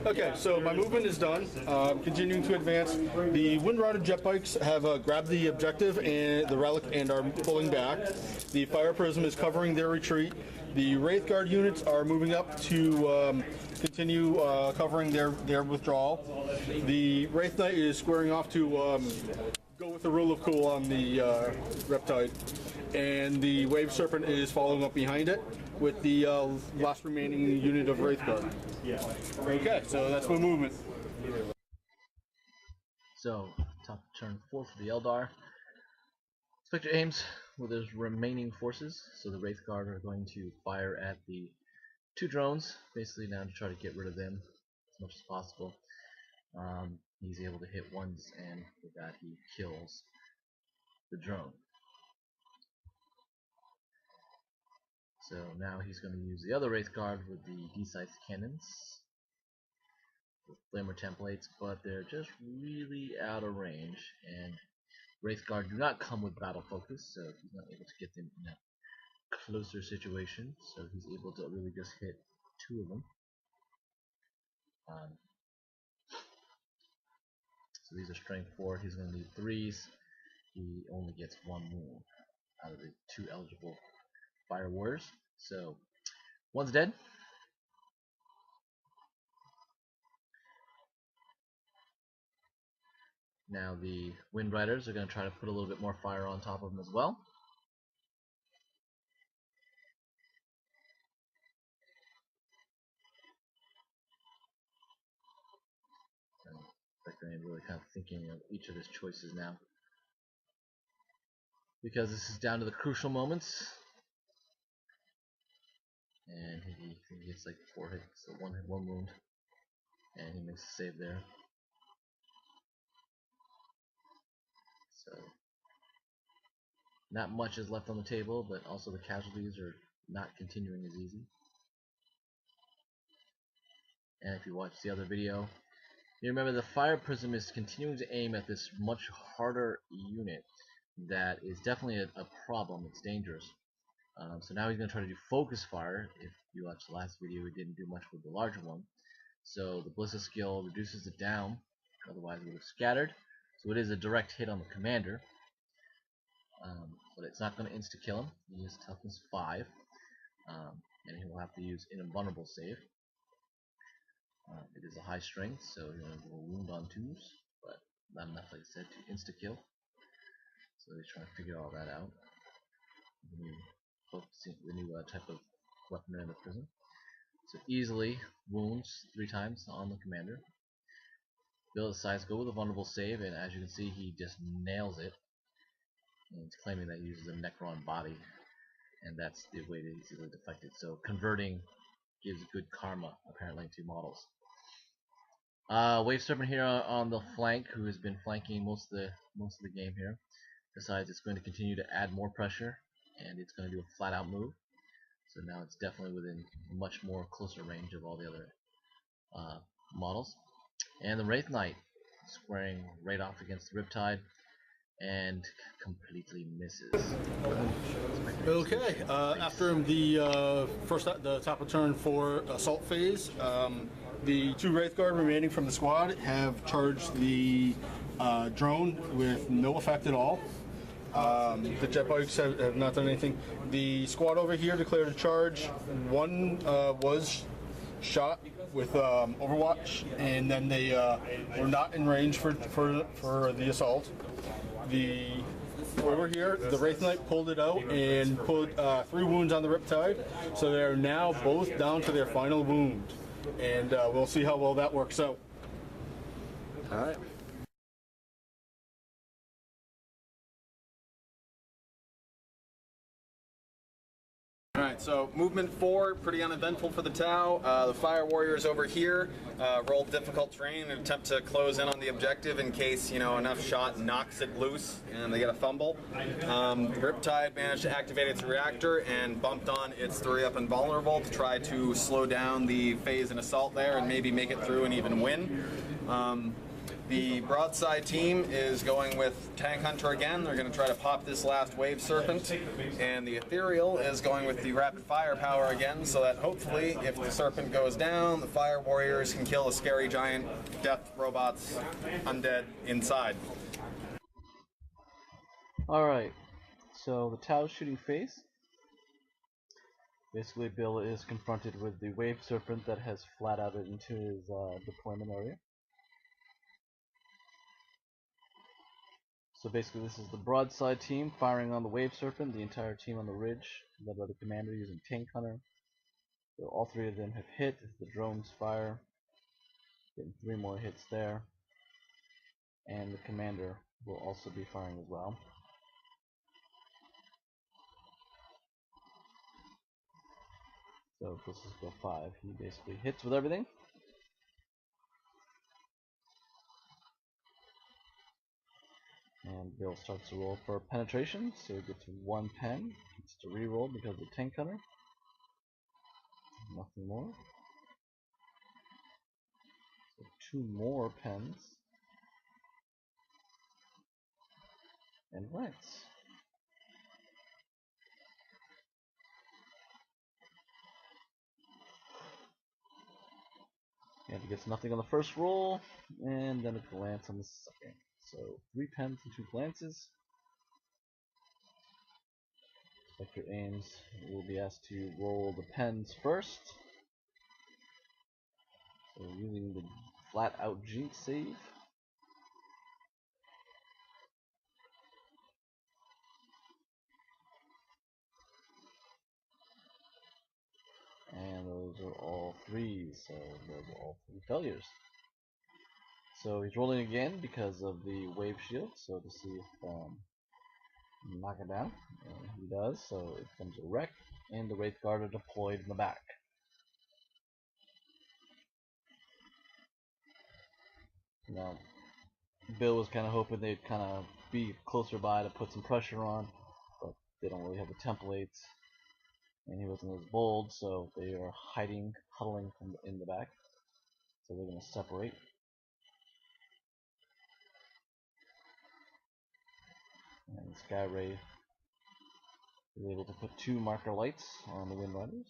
Okay, so my movement is done. Continuing to advance. The Wind Rider jet bikes have grabbed the objective and the relic and are pulling back. The Fire Prism is covering their retreat. The Wraith Guard units are moving up to continue covering their withdrawal. The Wraithknight is squaring off to go with the rule of cool on the Riptide. And the Wave Serpent is following up behind it with the last remaining unit of Wraith Guard. Okay, so that's my movement. So, top of turn 4 for the Eldar. Spectre aims with his remaining forces, so the Wraith Guard are going to fire at the 2 drones, basically now to try to get rid of them as much as possible. He's able to hit once, and with that he kills the drone. So now he's going to use the other Wraith Guard with the D-Scythe cannons, with flamer templates, but they're just really out of range, and Wraith Guard do not come with battle focus, so he's not able to get them in a closer situation, so he's able to really just hit 2 of them. So these are strength 4, he's going to need 3s, he only gets 1 wound out of the 2 eligible Fire Warriors. So, one's dead. Now the Wind Riders are going to try to put a little bit more fire on top of them as well. I'm really kind of thinking of each of his choices now, because this is down to the crucial moments. And he gets like 4 hits, so 1 wound, and he makes a save there. So not much is left on the table, but also the casualties are not continuing as easy. And if you watch the other video, you remember the Fire Prism is continuing to aim at this much harder unit that is definitely a problem. It's dangerous. So now he's going to try to do focus fire. If you watched the last video, he didn't do much with the larger one. So the Ballista skill reduces it down, otherwise it would have scattered. So it is a direct hit on the commander. But it's not going to insta-kill him. He has toughness 5. And he will have to use an invulnerable save. It is a high strength, so he's going to go wound on 2s, but not enough, like I said, to insta-kill. So he's trying to figure all that out. The new type of weapon in the prison. So easily wounds 3 times on the commander. Bill decides to go with a vulnerable save, and as you can see, he just nails it. And he's claiming that he uses a Necron body, and that's the way that he's able to deflect it. So converting gives good karma, apparently, to models. Wave Serpent here on the flank, who has been flanking most of the game here, decides it's going to continue to add more pressure, and it's going to do a flat-out move. So now it's definitely within much more closer range of all the other models. And the Wraithknight squaring right off against the Riptide, and completely misses. Okay, after the the top of turn 4 assault phase, the 2 Wraith Guard remaining from the squad have charged the drone with no effect at all. The jet bikes have not done anything. The squad over here declared a charge. 1 was shot with Overwatch, and then they were not in range for the assault. Over here, the Wraithknight pulled it out and put 3 wounds on the Riptide, so they are now both down to their final wound, and we'll see how well that works out. All right. Alright, so movement 4, pretty uneventful for the Tau. The Fire Warriors over here rolled difficult terrain and attempt to close in on the objective in case, enough shot knocks it loose and they get a fumble. Riptide managed to activate its reactor and bumped on its 3-up invulnerable to try to slow down the phase and assault there and maybe make it through and even win. The broadside team is going with Tank Hunter again. They're going to try to pop this last Wave Serpent. And the Ethereal is going with the Rapid Fire power again, so that hopefully, if the Serpent goes down, the Fire Warriors can kill the scary giant death robots undead inside. Alright, so the Tau's shooting phase. Basically, Bill is confronted with the Wave Serpent that has flat outed into his deployment area. So basically, this is the broadside team firing on the Wave Serpent, the entire team on the ridge, led by the commander using Tank Hunter. So all three of them have hit. The drones fire, getting 3 more hits there. And the commander will also be firing as well. So let's just go 5. He basically hits with everything. And Bill starts to roll for penetration, so he gets 1 pen. Gets to reroll because of the Tank Hunter. Nothing more. So 2 more pens. And right. And he gets nothing on the first roll, and then a glance on the second. So 3 pens and 2 glances. Spectre aims will be asked to roll the pens first. So using the flat out jinx save. And those are all 3s, so those are all 3 failures. So he's rolling again because of the wave shield, so to see if knock it down. And he does, so it becomes a wreck, and the Wraith Guard are deployed in the back. Now, Bill was kind of hoping they'd kind of be closer by to put some pressure on, but they don't really have the templates, and he wasn't as bold, so they are hiding, huddling from in the back. So they're going to separate. And Sky Ray is able to put 2 marker lights on the Wind Riders.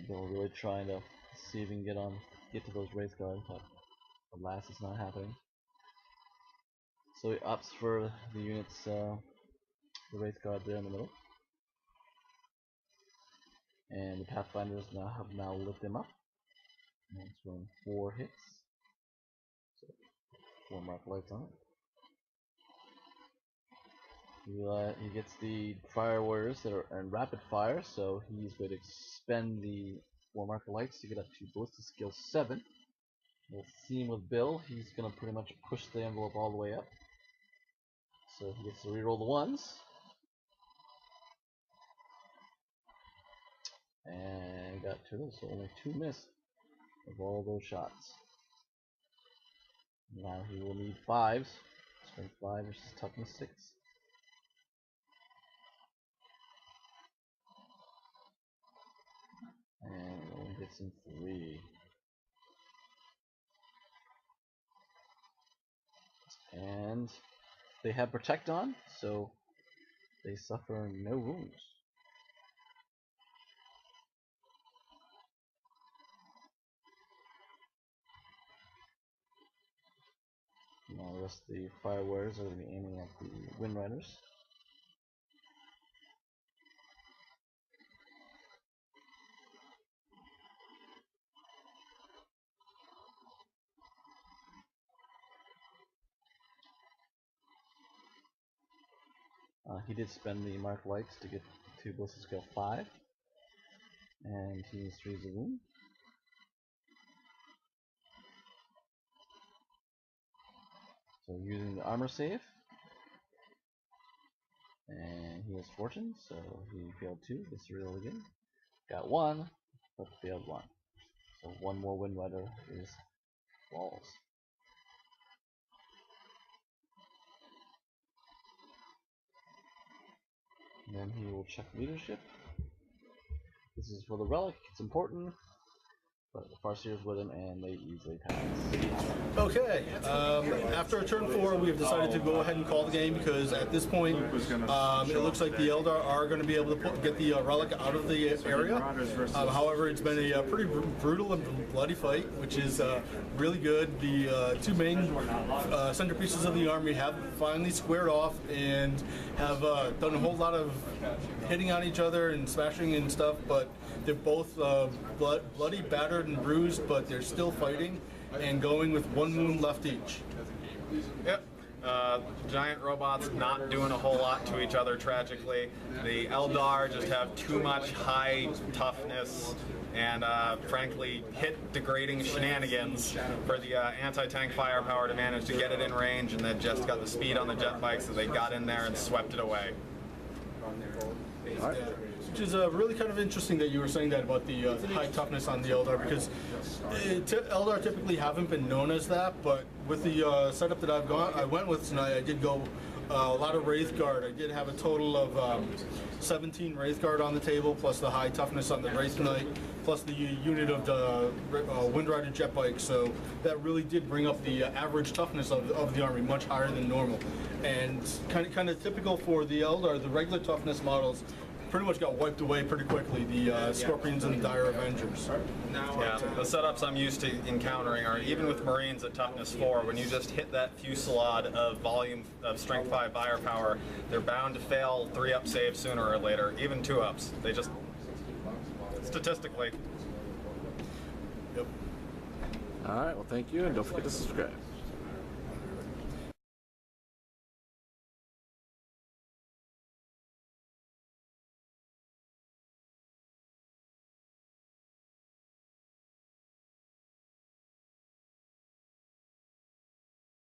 Bill really trying to see if he can get to those Wraith Guards, but alas, it's not happening. So he opts for the units, the Wraith Guard there in the middle. And the Pathfinders have now lit them up. And it's running 4 hits. So 4 mark lights on it. He gets the Fire Warriors that are in rapid fire, so he's going to spend the 4 marker lights to get up to ballistic skill 7. We'll see him with Bill. He's going to pretty much push the envelope all the way up. So he gets to reroll the 1s. And got 2, so only 2 missed of all those shots. Now he will need 5s. Strength 5 versus toughness 6. And only gets him 3. And they have Protect on, so they suffer no wounds. Now the rest of the Fire Warriors are going to be aiming at the Wind Riders. He did spend the Mark Lights to get to Ballistic Skill 5. And he needs 3 of wound. So using the armor save. And he has Fortune, so he failed 2, gets to reroll again. Got 1, but failed 1. So 1 more Wind Rider is walls. And then he will check leadership. This is for the relic, it's important. But the Farseer's with him and they easily pass. Okay, after a turn 4, we have decided to go ahead and call the game because at this point, it looks like the Eldar are going to be able to get the relic out of the area. However, it's been a pretty brutal and bloody fight, which is really good. The two main centerpieces of the army have finally squared off and have done a whole lot of hitting on each other and smashing and stuff, but they're both bloody, battered, and bruised, but they're still fighting and going with 1 wound left each. Yep. Giant robots not doing a whole lot to each other, tragically. The Eldar just have too much high toughness and, frankly, hit-degrading shenanigans for the anti-tank firepower to manage to get it in range, and then just got the speed on the jet bikes so they got in there and swept it away. All right. Which is really kind of interesting that you were saying that about the high toughness on the Eldar, because Eldar typically haven't been known as that, but with the setup that I went with tonight, I did go a lot of Wraithguard. I did have a total of 17 Wraithguard on the table, plus the high toughness on the Wraithknight, plus the unit of the Windrider jet bike, so that really did bring up the average toughness of the army much higher than normal. And kind of typical for the Eldar, the regular toughness models pretty much got wiped away pretty quickly, the Scorpions and the Dire Avengers. Yeah, the setups I'm used to encountering are, even with Marines at toughness 4, when you just hit that fusillade of volume of strength 5 firepower, they're bound to fail 3-up saves sooner or later, even 2-ups. They just, statistically. Yep. Alright, well thank you, and don't forget to subscribe.